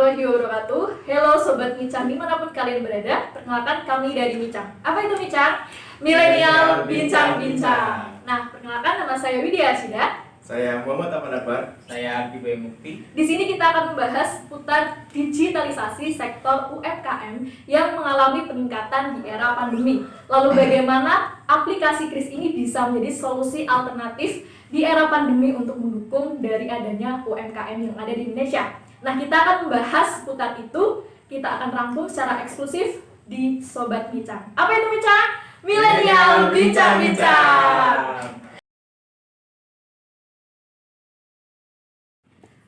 warahmatullahi wabarakatuh. Hello Sobat Micang dimanapun kalian berada. Perkenalkan kami dari Micang. Apa itu Micang? Milenial Bincang-Bincang. Nah, perkenalkan nama saya Widya Arsida. Saya Muhammad Afan Akbar. Saya Ardi Boy Mukti. Di sini kita akan membahas seputar digitalisasi sektor UMKM yang mengalami peningkatan di era pandemi. Lalu bagaimana aplikasi Kris ini bisa menjadi solusi alternatif di era pandemi untuk mendukung dari adanya UMKM yang ada di Indonesia. Nah, kita akan membahas seputar itu. Kita akan rangkum secara eksklusif di Sobat Micang. Apa itu Micang? Milenial Bincang-Bincang.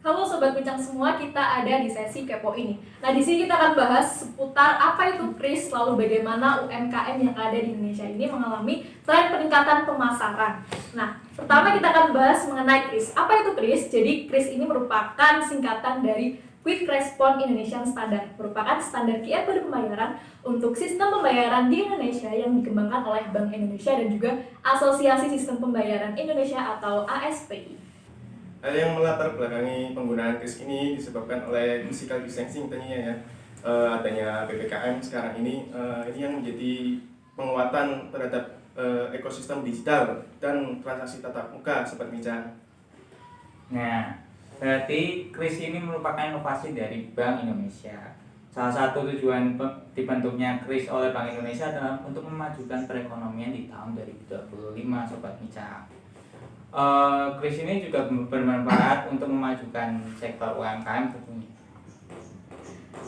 Halo Sobat Bincang semua, kita ada di sesi Kepo ini. Nah, di sini kita akan bahas seputar apa itu Kris, lalu bagaimana UMKM yang ada di Indonesia ini mengalami tren peningkatan pemasaran. Nah, pertama kita akan bahas mengenai Kris. Apa itu Kris? Jadi Kris ini merupakan singkatan dari Quick Response Indonesian Standard, merupakan standar QR kode pembayaran untuk sistem pembayaran di Indonesia yang dikembangkan oleh Bank Indonesia dan juga Asosiasi Sistem Pembayaran Indonesia atau ASPI. Hal yang melatar belakangi penggunaan Kris ini disebabkan oleh physical distancing tentunya ya. Adanya PPKM sekarang ini yang menjadi penguatan terhadap ekosistem digital dan transaksi tatap muka Sobat Micang. Nah, berarti Kris ini merupakan inovasi dari Bank Indonesia. Salah satu tujuan dibentuknya Kris oleh Bank Indonesia adalah untuk memajukan perekonomian di tahun 2025, Sobat Micang. Kris ini juga bermanfaat untuk memajukan sektor UMKM tentunya.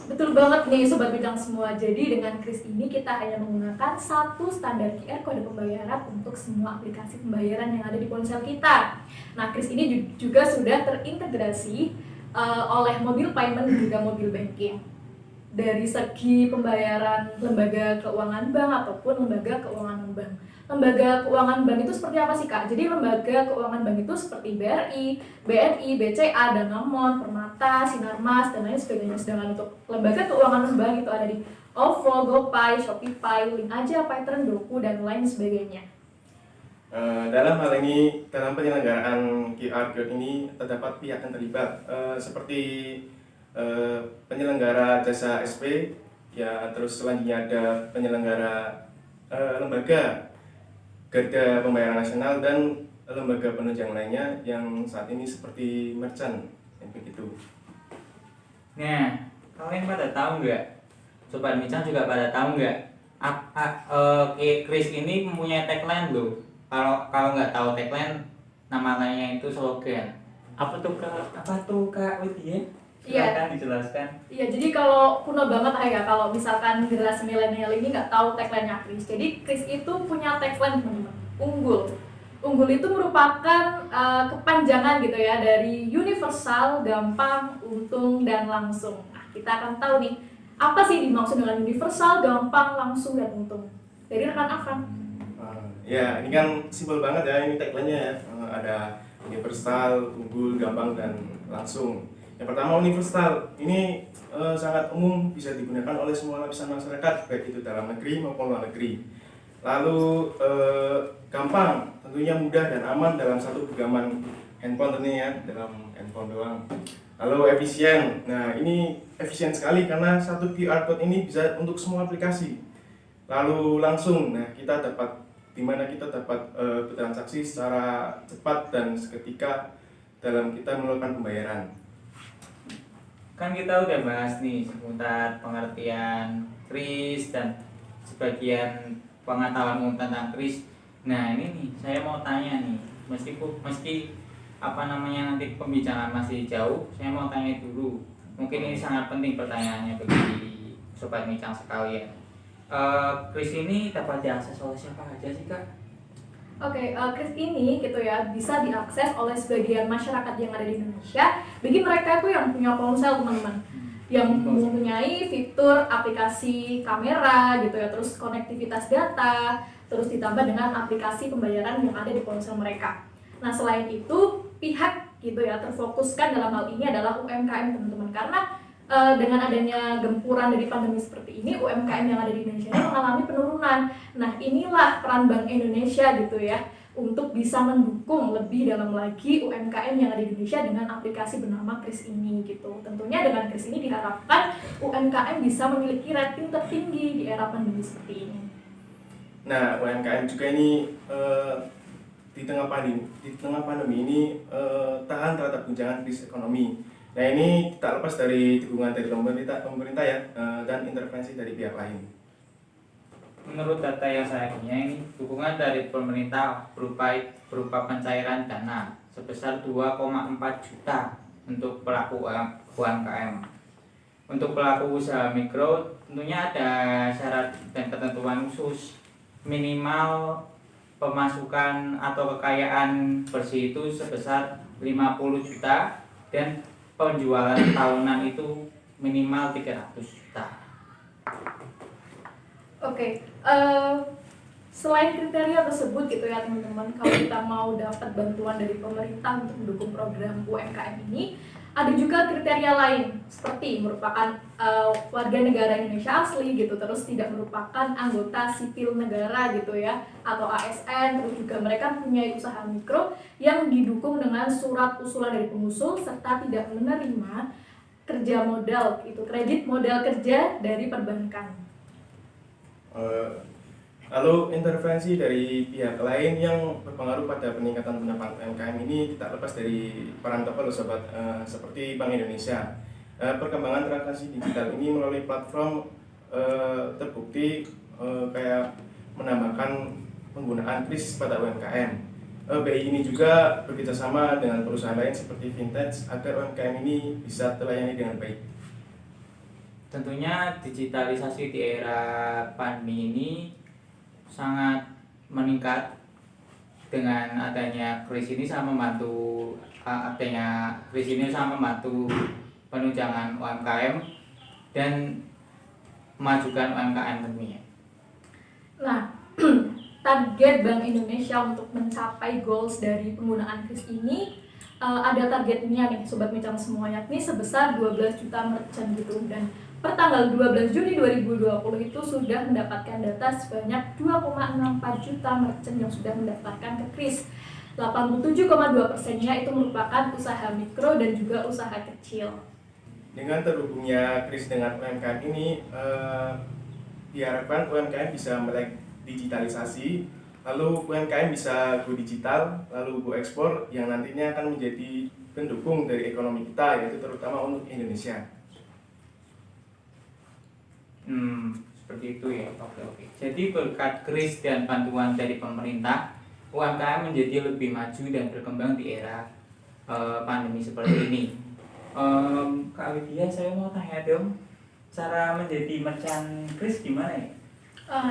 Betul banget nih Sobat Bidang semua. Jadi dengan Kris ini kita hanya menggunakan satu standar QR kode pembayaran untuk semua aplikasi pembayaran yang ada di ponsel kita. Nah, Kris ini juga sudah terintegrasi oleh mobil payment dan juga mobil banking. Dari segi pembayaran lembaga keuangan bank ataupun lembaga keuangan non-bank. Lembaga keuangan bank itu seperti apa sih Kak? Jadi lembaga keuangan bank itu seperti BRI, BNI, BCA, Danamon, Permata, Sinarmas, dan lain sebagainya. Sedangkan untuk lembaga keuangan non-bank itu ada di OVO, GoPay, Shopify, Link Aja, Paytron, Doku, dan lain sebagainya. Dalam hal ini, dalam penyelenggaraan QR Code ini terdapat pihak yang terlibat seperti penyelenggara jasa SP, ya terus selanjutnya ada penyelenggara lembaga Garda Pembayaran Nasional dan lembaga penunjang lainnya yang saat ini seperti merchant, yang begitu. Nah, kalian pada tahu nggak? Sobat Micang juga pada tahu nggak? Kris ini mempunyai tagline loh. Kalau nggak tahu tagline, nama lainnya itu slogan. Apa tuh Kak Widya? Silakan dijelaskan. Iya, jadi kalau kuno banget ya, kalau misalkan generasi milenial ini nggak tahu tagline-nya Kris. Jadi Kris itu punya tagline teman-teman, unggul. Unggul itu merupakan kepanjangan gitu ya dari universal, gampang, untung, dan langsung. Nah, kita akan tahu nih, apa sih dimaksud dengan universal, gampang, langsung, dan untung. Dari rekan Afan. Ya, ini kan simpel banget ya, ini tagline-nya ya. Ada universal, unggul, gampang, dan langsung. Yang pertama universal, ini sangat umum, bisa digunakan oleh semua lapisan masyarakat, baik itu dalam negeri maupun luar negeri. Lalu gampang, tentunya mudah dan aman dalam satu genggaman handphone tentunya, dalam handphone doang. Lalu efisien, nah ini efisien sekali karena satu QR code ini bisa untuk semua aplikasi. Lalu langsung, nah kita dapat dimana kita dapat bertransaksi secara cepat dan seketika dalam kita melakukan pembayaran. Kan kita udah bahas nih seputar pengertian Kris dan sebagian pengetahuan umum tentang Kris. Nah ini nih saya mau tanya nih, meski nanti pembicaraan masih jauh, saya mau tanya dulu. Mungkin ini sangat penting pertanyaannya bagi Sobat Micang sekalian. Kris ini dapat diakses oleh siapa aja sih Kak? Oke, Kris ini gitu ya bisa diakses oleh sebagian masyarakat yang ada di Indonesia. Bagi mereka itu yang punya ponsel teman-teman, yang mempunyai fitur aplikasi kamera gitu ya, terus konektivitas data, terus ditambah dengan aplikasi pembayaran yang ada di ponsel mereka. Nah, selain itu pihak gitu ya terfokuskan dalam hal ini adalah UMKM teman-teman, karena dengan adanya gempuran dari pandemi seperti ini, UMKM yang ada di Indonesia ini mengalami penurunan. Nah, inilah peran Bank Indonesia gitu ya untuk bisa mendukung lebih dalam lagi UMKM yang ada di Indonesia dengan aplikasi bernama Kris ini gitu. Tentunya dengan Kris ini diharapkan UMKM bisa memiliki rating tertinggi di era pandemi seperti ini. Nah, UMKM juga ini di tengah pandemi ini tahan terhadap guncangan krisis ekonomi. Nah, ini tak lepas dari dukungan dari pemerintah ya, dan intervensi dari pihak lain. Menurut data yang saya punya ini, dukungan dari pemerintah berupa pencairan dana sebesar 2,4 juta untuk pelaku UMKM. Untuk pelaku usaha mikro tentunya ada syarat dan ketentuan khusus, minimal pemasukan atau kekayaan bersih itu sebesar 50 juta dan penjualan tahunan itu minimal 300 juta. Oke, selain kriteria tersebut gitu ya teman-teman, kalau kita mau dapat bantuan dari pemerintah untuk mendukung program UMKM ini, ada juga kriteria lain seperti merupakan warga negara Indonesia asli gitu, terus tidak merupakan anggota sipil negara gitu ya, atau ASN, terus juga mereka punya usaha mikro yang didukung dengan surat usulan dari pengusul serta tidak menerima kerja modal itu, kredit modal kerja dari perbankan. Lalu intervensi dari pihak lain yang berpengaruh pada peningkatan pendapatan UMKM ini tidak lepas dari peran tokoh sobat, seperti Bank Indonesia. Perkembangan transaksi digital ini melalui platform terbukti kayak menambahkan penggunaan kris pada UMKM. BI ini juga bekerjasama dengan perusahaan lain seperti Vintage agar UMKM ini bisa terlayani dengan baik. Tentunya digitalisasi di era pandemi ini sangat meningkat. Dengan adanya kris ini sangat membantu penunjangan UMKM dan memajukan UMKM tentunya. Nah, target Bank Indonesia untuk mencapai goals dari penggunaan kris ini ada targetnya nih Sobat Micang semua, yakni sebesar 12 juta merchant gitu, dan per tanggal 12 Juni 2020 itu sudah mendapatkan data sebanyak 2,64 juta merchant yang sudah mendaftarkan ke kris. 87,2%-nya itu merupakan usaha mikro dan juga usaha kecil. Dengan terhubungnya kris dengan UMKM ini, diharapkan UMKM bisa melek digitalisasi, lalu UMKM bisa go digital, lalu go ekspor yang nantinya akan menjadi pendukung dari ekonomi kita, yaitu terutama untuk Indonesia. Seperti itu ya. Oke. Jadi berkat kris dan bantuan dari pemerintah, UMKM menjadi lebih maju dan berkembang di era pandemi seperti ini. Kak Widya, saya mau tanya dong, cara menjadi merchant kris gimana ya?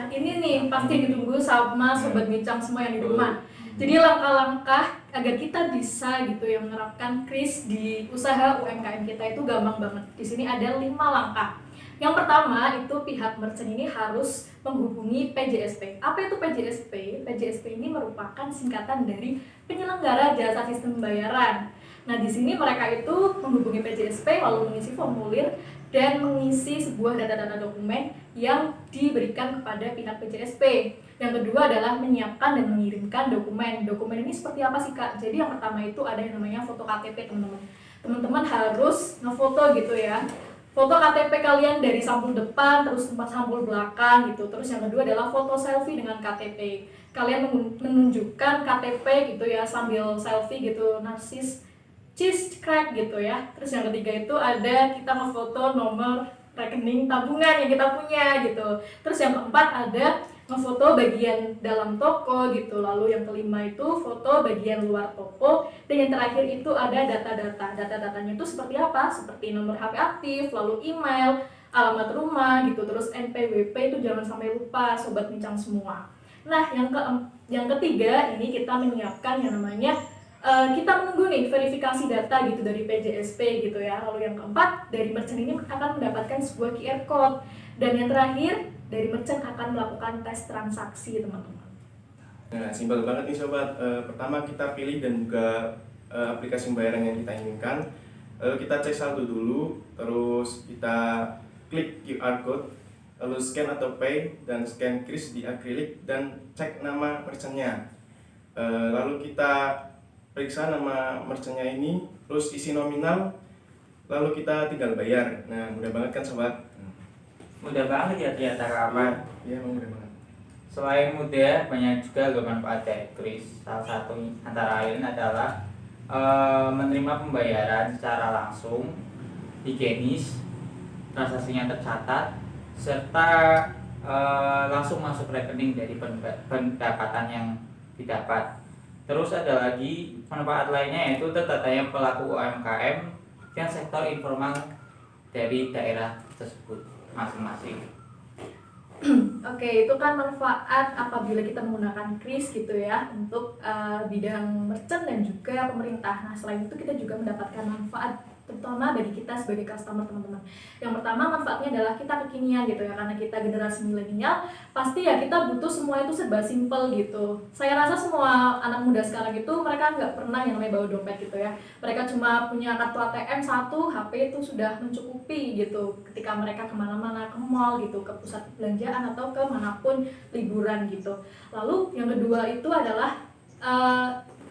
Ini nih pasti ditunggu sama Sobat Micang semua yang di rumah. Jadi langkah-langkah agar kita bisa gitu ya menerapkan kris di usaha UMKM kita itu gampang banget. Di sini ada 5 langkah. Yang pertama itu pihak merchant ini harus menghubungi PJSP. Apa itu PJSP? PJSP ini merupakan singkatan dari penyelenggara jasa sistem pembayaran. Nah, di sini mereka itu menghubungi PJSP lalu mengisi formulir dan mengisi sebuah data-data dokumen yang diberikan kepada pihak PJSP. Yang kedua adalah menyiapkan dan mengirimkan dokumen. Dokumen ini seperti apa sih Kak? Jadi yang pertama itu ada yang namanya foto KTP teman-teman. Teman-teman harus ngefoto gitu ya. Foto KTP kalian dari sampul depan, terus tempat sampul belakang gitu. Terus yang kedua adalah foto selfie dengan KTP. Kalian menunjukkan KTP gitu ya sambil selfie gitu, narsis, cheese crack gitu ya. Terus yang ketiga itu ada kita ngefoto nomor rekening tabungan yang kita punya gitu. Terus yang keempat ada ngefoto bagian dalam toko gitu. Lalu yang kelima itu foto bagian luar toko. Dan yang terakhir itu ada data-data. Data-datanya itu seperti apa? Seperti nomor HP aktif, lalu email, alamat rumah gitu. Terus NPWP itu jangan sampai lupa Sobat Micang semua. Nah, yang ketiga ini kita menyiapkan yang namanya kita menunggu nih verifikasi data gitu dari PJSP gitu ya. Lalu yang keempat, dari merchant ini akan mendapatkan sebuah QR code. Dan yang terakhir, dari merchant akan melakukan tes transaksi teman-teman. Nah, simpel banget nih Sobat. Pertama kita pilih dan juga aplikasi pembayaran yang kita inginkan. Kita cek saldo dulu, terus kita klik QR code, lalu scan atau pay, dan scan kris di akrilik, dan cek nama merchantnya. Lalu kita periksa nama merchantnya ini, terus isi nominal, lalu kita tinggal bayar. Nah, mudah banget kan sobat? Mudah banget ya ternyata kapan. Iya, emang mudah banget. Selain mudah, banyak juga loh manfaat dari kris. Salah satu antara lain adalah menerima pembayaran secara langsung, higienis, transaksinya tercatat, serta langsung masuk rekening dari pendapatan yang didapat. Terus ada lagi manfaat lainnya yaitu tercatanya pelaku UMKM dan sektor informal dari daerah tersebut masing-masing. Oke, itu kan manfaat apabila kita menggunakan kris gitu ya untuk bidang merchant dan juga pemerintah. Nah, selain itu kita juga mendapatkan manfaat terutama bagi kita sebagai customer, teman-teman. Yang pertama manfaatnya adalah kita kekinian gitu ya, karena kita generasi milenial, pasti ya kita butuh semua itu serba simple gitu. Saya rasa semua anak muda sekarang itu mereka nggak pernah yang namanya bawa dompet gitu ya. Mereka cuma punya kartu ATM satu, HP itu sudah mencukupi gitu ketika mereka kemana-mana, ke mall gitu, ke pusat perbelanjaan atau ke manapun liburan gitu. Lalu yang kedua itu adalah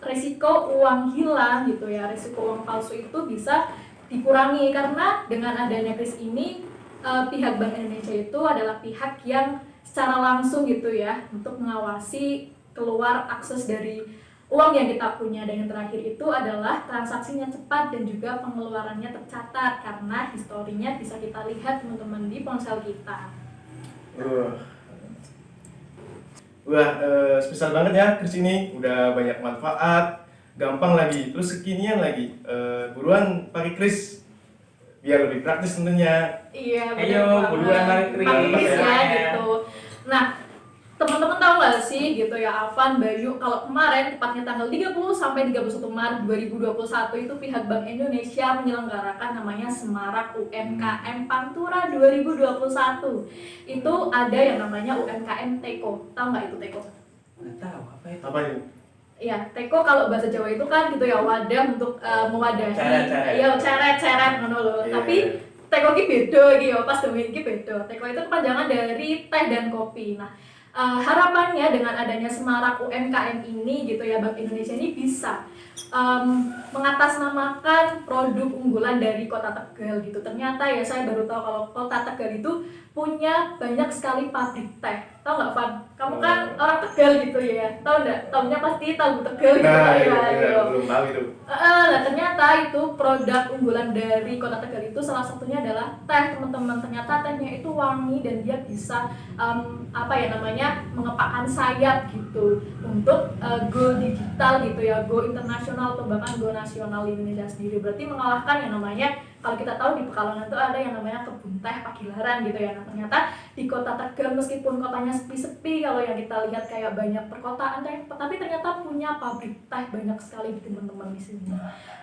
resiko uang hilang gitu ya, resiko uang palsu itu bisa dikurangi karena dengan adanya kris ini pihak Bank Indonesia itu adalah pihak yang secara langsung gitu ya untuk mengawasi keluar akses dari uang yang kita punya. Dan yang terakhir itu adalah transaksinya cepat dan juga pengeluarannya tercatat karena historinya bisa kita lihat teman-teman di ponsel kita. Wah, spesial banget ya kris ini, udah banyak manfaat, gampang lagi, terus kekinian lagi. Buruan pakai kris biar lebih praktis tentunya. Iya, Ayo, buruan pakai kris ya gitu. Nah, teman-teman tahu nggak sih gitu ya, Alvan, Bayu, kalau kemarin tepatnya tanggal 30 sampai 31 Maret 2021 itu pihak Bank Indonesia menyelenggarakan namanya Semarak UMKM Pantura 2021. Itu ada yang namanya UMKM Teko. Tahu nggak itu Teko? Nggak tahu apa itu. Apa itu? Iya, teko kalau bahasa Jawa itu kan gitu ya, wadah untuk mewadahi. Iya, ceret ngono lho. Yeah. Tapi teko iki beda iki ya, pas demi iki beda. Teko itu kepanjangan dari teh dan kopi. Nah, harapannya dengan adanya Semarak UMKM ini gitu ya, Bank Indonesia ini bisa mengatasnamakan produk unggulan dari Kota Tegal gitu. Ternyata ya saya baru tahu kalau Kota Tegal itu punya banyak sekali pabrik teh. Tahu nggak, Van? Kamu kan orang Tegal gitu ya. Tahu nggak? Tahunya pasti tahu Tegal gitu. Nah, ya. belum tahu itu. Nah, ternyata itu produk unggulan dari Kota Tegal itu salah satunya adalah teh, teman-teman. Ternyata tehnya itu wangi dan dia bisa mengepakkan sayap gitu untuk go digital gitu ya, go internasional atau bahkan go nasional di Indonesia sendiri. Berarti mengalahkan yang namanya, kalau kita tahu di Pekalongan itu ada yang namanya kebun teh Pakilaran gitu ya. Nah, ternyata di Kota Tegal meskipun kotanya sepi-sepi kalau yang kita lihat kayak banyak perkotaan teh, tapi ternyata punya pabrik teh banyak sekali teman-teman di sini.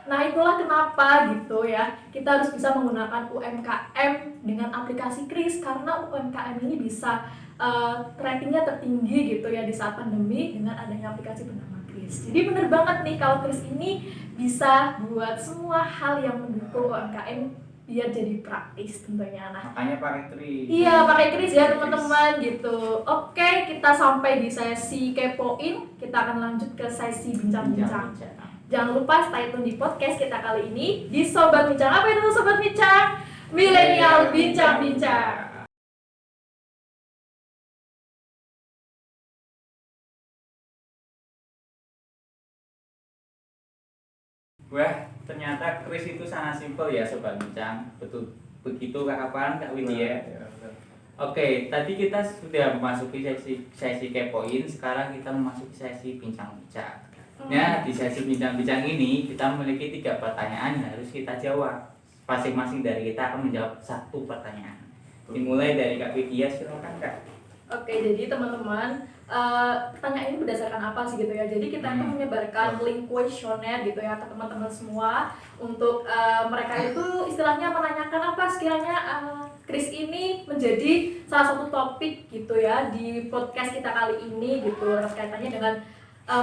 Nah, itulah kenapa gitu ya kita harus bisa menggunakan UMKM dengan aplikasi kris, karena UMKM ini bisa ratingnya tertinggi gitu ya di saat pandemi dengan adanya aplikasi bernama kris. Jadi bener banget nih kalau kris ini bisa buat semua hal yang mendukung UMKM biar jadi praktis tentunya. Nah, Makanya pakai kris. iya, pakai kris ya teman-teman gitu. Oke, kita sampai di sesi kepoin. Kita akan lanjut ke sesi bincang-bincang. Jangan lupa stay tune di podcast kita kali ini di Sobat Bincang. Apa itu Sobat Bincang? Milenial Bincang-Bincang. Wah, ternyata kris itu sangat simpel ya Sobat Bincang. Betul begitu Kak Kapan, Kak Widya. Oke, tadi kita sudah memasuki sesi kepoin, sekarang kita memasuki sesi bincang-bincang. Nah, di sesi bincang-bincang ini kita memiliki 3 pertanyaan yang harus kita jawab. Masing-masing dari kita akan menjawab 1 pertanyaan. Dimulai dari Kak Widya, silakan Kak. Oke, jadi teman-teman, pertanyaan ini berdasarkan apa sih gitu ya. Jadi kita itu menyebarkan link kuesioner gitu ya ke teman-teman semua untuk mereka itu istilahnya menanyakan apa sekiranya kris ini menjadi salah satu topik gitu ya di podcast kita kali ini gitu, kaitannya dengan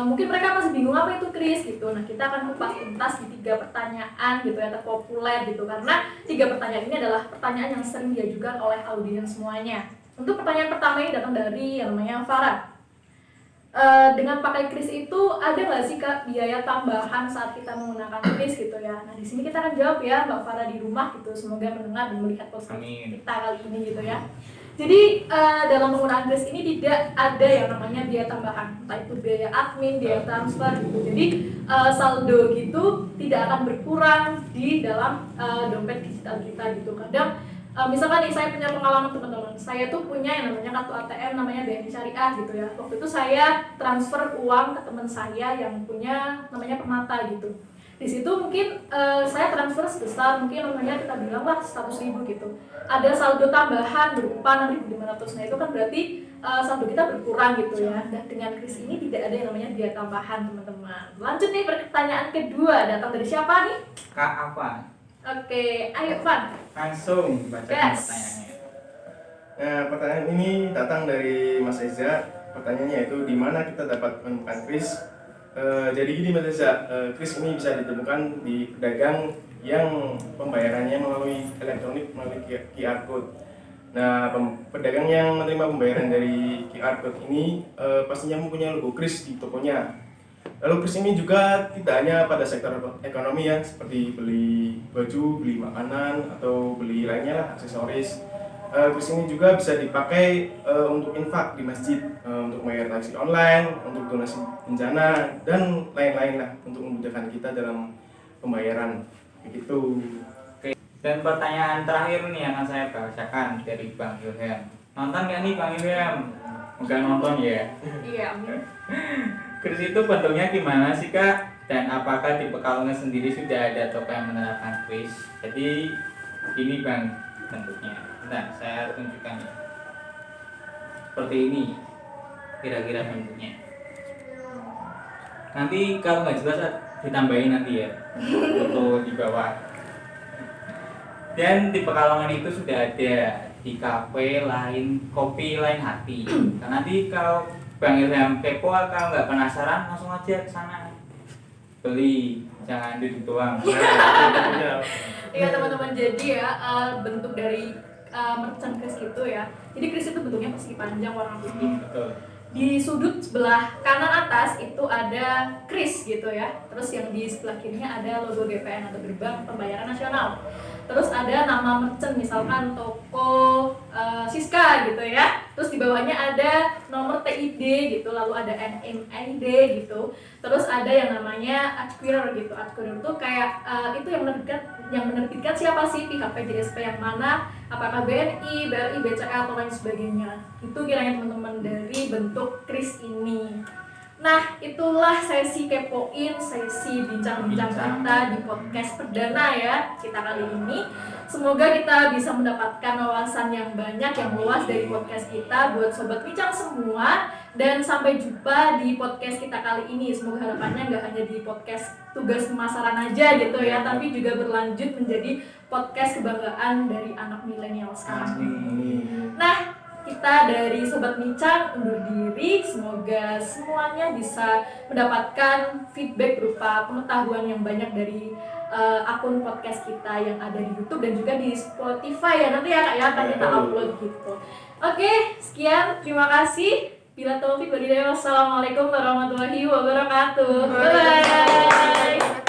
mungkin mereka masih bingung apa itu kris gitu. Nah, kita akan kupas tuntas di 3 pertanyaan gitu ya terpopuler gitu, karena 3 pertanyaan ini adalah pertanyaan yang sering diajukan oleh audiens semuanya. Untuk pertanyaan pertama ini datang dari yang namanya Farah. dengan pakai kris itu ada nggak sih Kak biaya tambahan saat kita menggunakan kris gitu ya? Nah di sini kita akan jawab ya Mbak Farah di rumah gitu, semoga mendengar dan melihat podcast kita kali ini gitu ya. Jadi dalam penggunaan kris ini tidak ada yang namanya biaya tambahan, entah itu biaya admin, biaya transfer gitu. Jadi saldo gitu tidak akan berkurang di dalam dompet digital kita gitu. Kadang misalkan nih saya punya pengalaman teman-teman, saya tuh punya yang namanya kartu ATM namanya BNI Syariah gitu ya. Waktu itu saya transfer uang ke teman saya yang punya namanya Permata gitu. Di situ mungkin saya transfer sebesar mungkin namanya kita bilang lah 100.000 gitu. Ada saldo tambahan berupa 6.500. Nah itu kan berarti saldo kita berkurang gitu ya. Dan dengan kris ini tidak ada yang namanya biaya tambahan teman-teman. Lanjut nih pertanyaan kedua, datang dari siapa nih? Kak apa? Oke, ayo Van. Langsung bacakan pertanyaannya. Nah, pertanyaan ini datang dari Mas Eza. Pertanyaannya itu di mana kita dapat menemukan kris? Jadi gini Mas Eza, kris ini bisa ditemukan di pedagang yang pembayarannya melalui elektronik melalui QR code. Nah, pedagang yang menerima pembayaran dari QR code ini pastinya mempunyai logo kris di tokonya. Lalu kris ini juga tidak hanya pada sektor ekonomi ya, seperti beli baju, beli makanan, atau beli lainnya lah, aksesoris. Kris ini juga bisa dipakai untuk infak di masjid, untuk bayar taksi online, untuk donasi bencana, dan lain-lain lah, untuk memudahkan kita dalam pembayaran. Begitu. Oke. Dan pertanyaan terakhir nih yang akan saya bacakan dari Bang Ilham. Nonton nggak nih Bang Ilham? Bukan nonton ya. Iya, amin. Kris itu bentuknya gimana sih Kak? Dan apakah di Pekalongan sendiri sudah ada toko yang menerapkan kris? Jadi ini Bang bentuknya. Nah, saya tunjukkan nih. Seperti ini kira-kira bentuknya. Nanti kalau nggak jelas ditambahin nanti ya foto di bawah. Dan di Pekalongan itu sudah ada di kafe lain, kopi lain hati. Nah, nanti kalau Bang Ilham kepo, kalau nggak penasaran langsung aja ke sana beli, jangan duduk doang. Iya teman-teman, jadi ya bentuk dari merchant kris itu ya. Jadi kris itu bentuknya persegi panjang warna putih. Betul. Di sudut sebelah kanan atas itu ada kris gitu ya. Terus yang di sebelah kirinya ada logo GPN atau Gerbang Pembayaran Nasional. Terus ada nama merchant, misalkan toko Siska gitu ya. Terus di bawahnya ada nomor TID gitu, lalu ada NMID gitu. Terus ada yang namanya acquirer gitu. Acquirer itu kayak itu yang menerbitkan siapa sih, pihak PJSP yang mana, apakah BNI, BRI, BCA atau lain sebagainya. Itu kiranya teman-teman dari bentuk kris ini. Nah, itulah sesi kepoin, sesi bincang-bincang kita di podcast perdana ya kita kali ini. Semoga kita bisa mendapatkan wawasan yang banyak, yang luas dari podcast kita buat Sobat Bincang semua. Dan sampai jumpa di podcast kita kali ini. Semoga harapannya nggak hanya di podcast tugas pemasaran aja gitu ya, tapi juga berlanjut menjadi podcast kebanggaan dari anak milenial sekarang. Nah, kita dari Sobat Bincang undur diri. Semoga semuanya bisa mendapatkan feedback berupa pengetahuan yang banyak dari akun podcast kita yang ada di YouTube dan juga di Spotify ya nanti ya Kak ya, akan kita upload gitu. Oke, sekian, terima kasih. Bila taufik walhidayah. Wassalamualaikum warahmatullahi wabarakatuh. Bye.